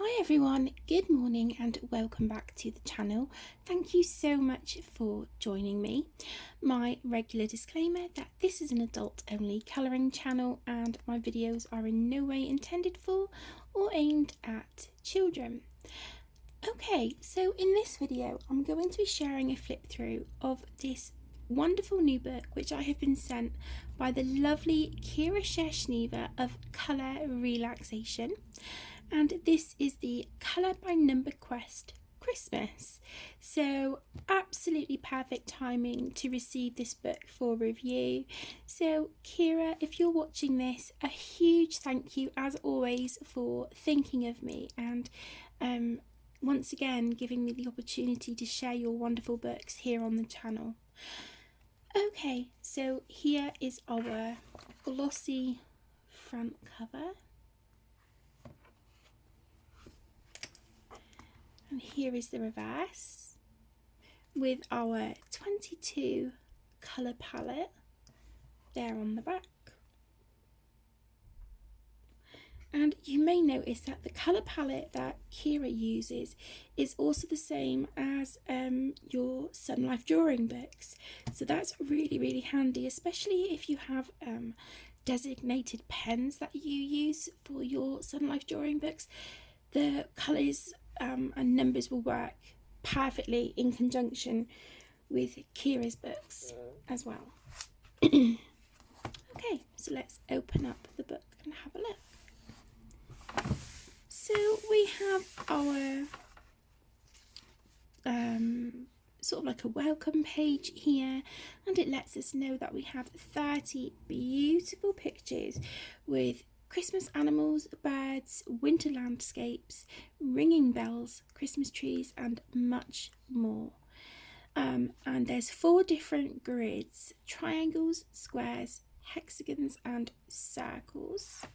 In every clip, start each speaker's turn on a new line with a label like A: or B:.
A: Hi everyone, good morning and welcome back to the channel. Thank you so much for joining me. My regular disclaimer that this is an adult only colouring channel and my videos are in no way intended for or aimed at children. Okay, so in this video I'm going to be sharing a flip through of this wonderful new book which I have been sent by the lovely Shershneva of Colour Relaxation. And this is the Colour by Number Quest Christmas. So absolutely perfect timing to receive this book for review. So Kira, if you're watching this, a huge thank you as always for thinking of me and once again giving me the opportunity to share your wonderful books here on the channel. Okay, so here is our glossy front cover. And here is the reverse with our 22 colour palette there on the back. And you may notice that the colour palette that Kira uses is also the same as your Sun Life drawing books. So that's really handy, especially if you have designated pens that you use for your Sun Life drawing books. The colours and numbers will work perfectly in conjunction with Kira's books as well. Okay, so let's open up the book and have a look. So we have our sort of like a welcome page here, and it lets us know that we have 30 beautiful pictures with Christmas animals, birds, winter landscapes, ringing bells, Christmas trees and much more. And there's 4 different grids: triangles, squares, hexagons and circles.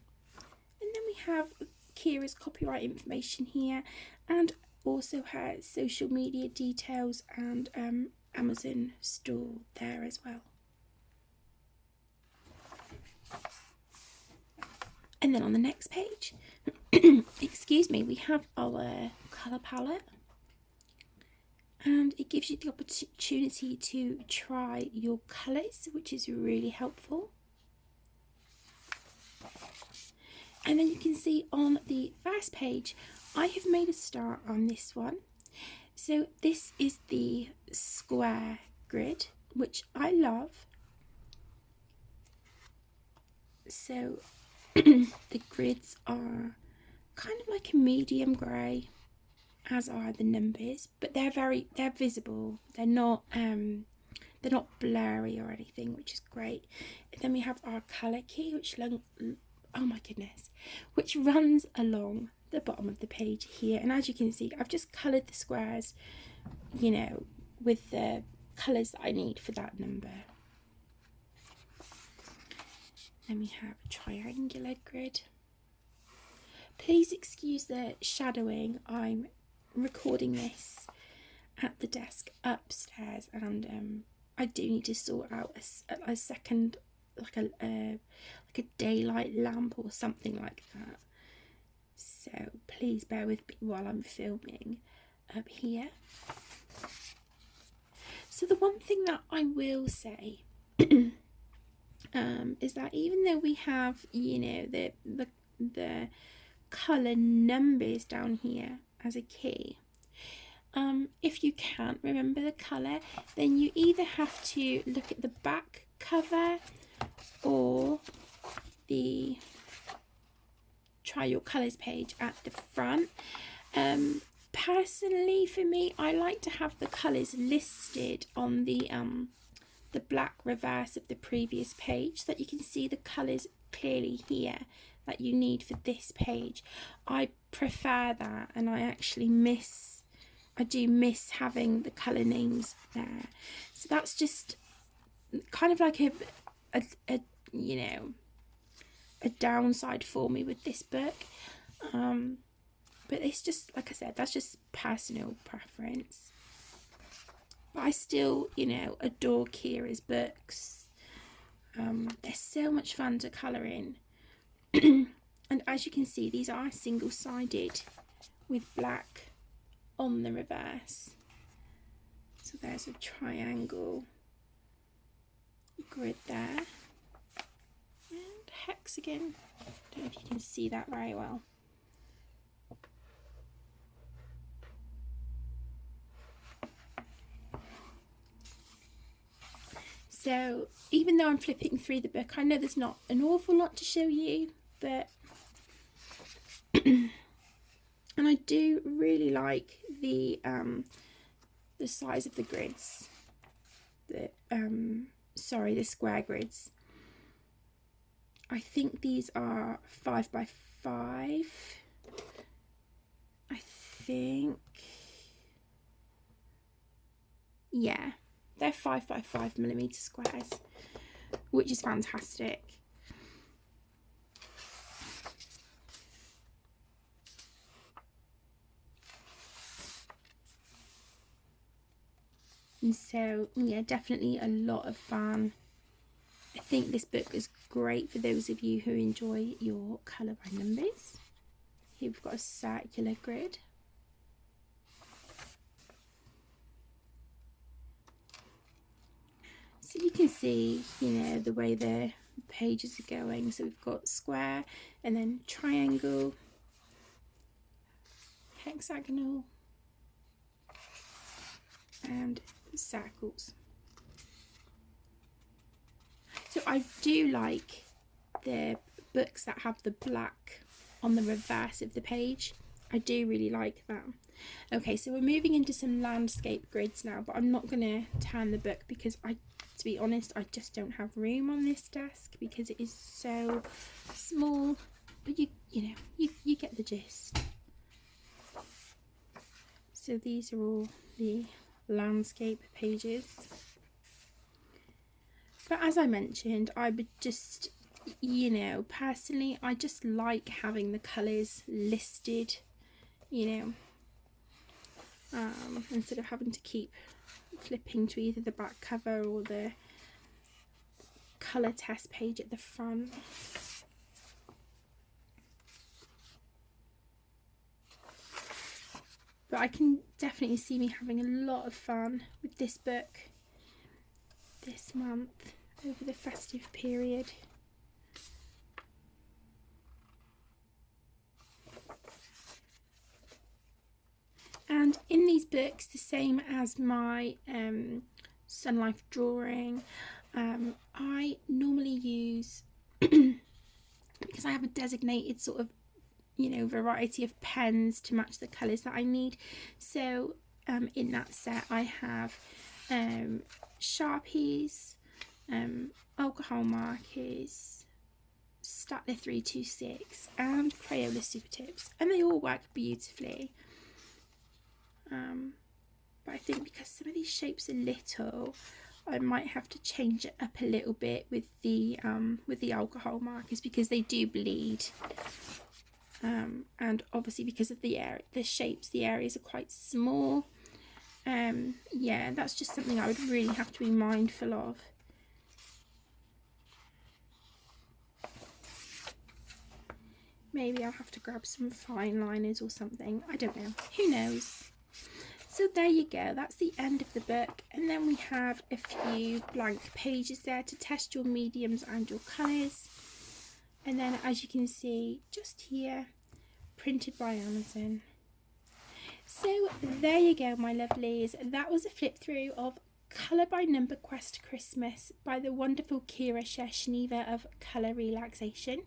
A: And then we have Kira's copyright information here and also her social media details and Amazon store there as well. And then on the next page, excuse me, we have our colour palette. And it gives you the opportunity to try your colours, which is really helpful. And then you can see on the first page, I have made a star on this one. So this is the square grid, which I love. So the grids are kind of like a medium grey, as are the numbers, but they're visible. They're not blurry or anything, which is great. And then we have our colour key, which which runs along the bottom of the page here. And as you can see, I've just coloured the squares, you know, with the colours that I need for that number. Then we have a triangular grid. Please excuse the shadowing. I'm recording this at the desk upstairs, and I do need to sort out a second, like a daylight lamp or something like that. So please bear with me while I'm filming up here. So the one thing that I will say is that even though we have, you know, the colour numbers down here as a key, if you can't remember the colour, then you either have to look at the back cover or the try your colours page at the front. Personally, for me, I like to have the colours listed on the black reverse of the previous page, so that you can see the colours clearly here that you need for this page. I prefer that, and I do miss having the colour names there. So that's just kind of like a you know, a downside for me with this book. But it's just, like I said, that's just personal preference. But I still, you know, adore Kira's books. They're so much fun to colour in. And as you can see, these are single-sided with black on the reverse. So there's a triangle grid there, and hexagon. Don't know if you can see that very well. So even though I'm flipping through the book, I know there's not an awful lot to show you, but and I do really like the size of the grids, the square grids. I think these are 5 by 5. I think, yeah, they're 5 by 5 millimeter squares, which is fantastic. And so, yeah, definitely a lot of fun. I think this book is great for those of you who enjoy your colour by numbers. Here we've got a circular grid. So you can see, you know, the way the pages are going. So we've got square and then triangle, hexagonal, and circles. So I do like the books that have the black on the reverse of the page. I do really like that. Okay, so we're moving into some landscape grids now, but I'm not going to turn the book because to be honest, I just don't have room on this desk because it is so small. But you know, you get the gist. So these are all the landscape pages. But as I mentioned, I would just, you know, personally, I just like having the colours listed, you know, instead of having to keep flipping to either the back cover or the colour test page at the front. But I can definitely see me having a lot of fun with this book this month over the festive period. And in these books, the same as my Sun Life drawing, I normally use, because I have a designated sort of, you know, variety of pens to match the colours that I need. So in that set I have Sharpies, alcohol markers, Staedtler 326 and Crayola Super Tips, and they all work beautifully. But I think because some of these shapes are little, I might have to change it up a little bit with the alcohol markers because they do bleed. And obviously because of the shapes, the areas are quite small. Yeah, that's just something I would really have to be mindful of. Maybe I'll have to grab some fine liners or something. I don't know. Who knows? So there you go. That's the end of the book. And then we have a few blank pages there to test your mediums and your colours. And then, as you can see, just here, printed by Amazon. So there you go, my lovelies. That was a flip through of Colour by Number Quest Christmas by the wonderful Kira Shershneva of Colour Relaxation.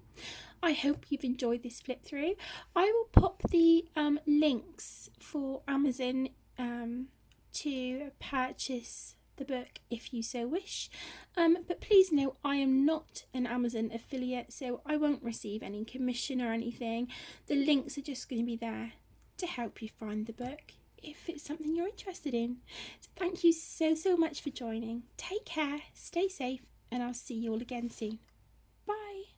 A: I hope you've enjoyed this flip through. I will pop the links for Amazon to purchase the book if you so wish, but please note I am not an Amazon affiliate, so I won't receive any commission or anything. The links are just going to be there to help you find the book if it's something you're interested in. So thank you so much for joining. Take care, stay safe, and I'll see you all again soon. Bye.